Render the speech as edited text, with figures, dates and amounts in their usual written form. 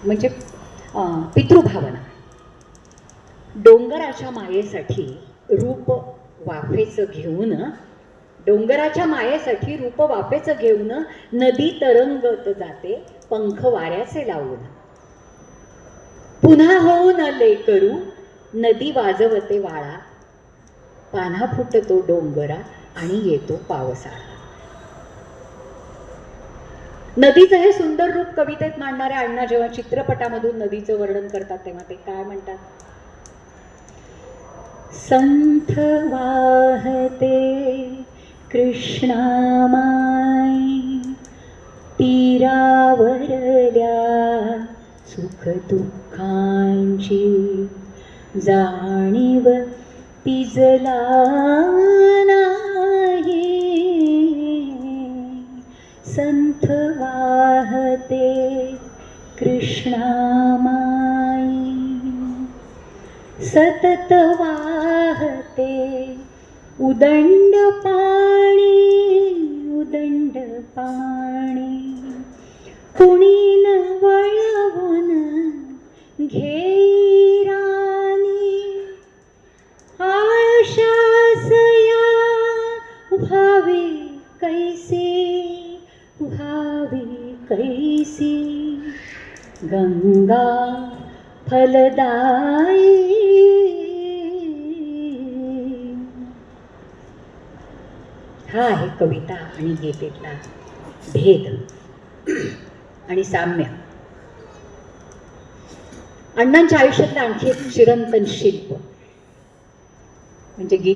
म्हणजे पितृभावना. डोंगराच्या मायेसाठी रूप वाफेचं घेऊन, डोंगराच्या मायेसाठी रूप वाफेचं घेऊन नदी तरंगत जाते पंख वाऱ्याचे लावून. पुन्हा होऊन लेकरू नदी वाजवते वाळा, पान्हा फुटतो डोंगरा आणि येतो पावसाळा. नदीचं हे सुंदर रूप कवितेत मांडणारे अण्णा जेव्हा चित्रपटामधून नदीचं वर्णन करतात तेव्हा ते काय म्हणतात? संथ वाहते कृष्णामाई, तीरावरल्या सुख दुःखांची जाणीव तिजला नाही. संथ वाहते कृष्णामाई, सतत वाहते उदंड पाणी, उदंड पाणी. कुणी न वळवून घेई राणी, आळशासया व्हावी कैसी, व्हावी कैसी. गंगा फलदायी. हा आहे कविता आणि गीतेतला भेद आणि साम्य. अण्णांच्या आयुष्यातलं आणखी एक चिरंतन शिल्प म्हणजे गीत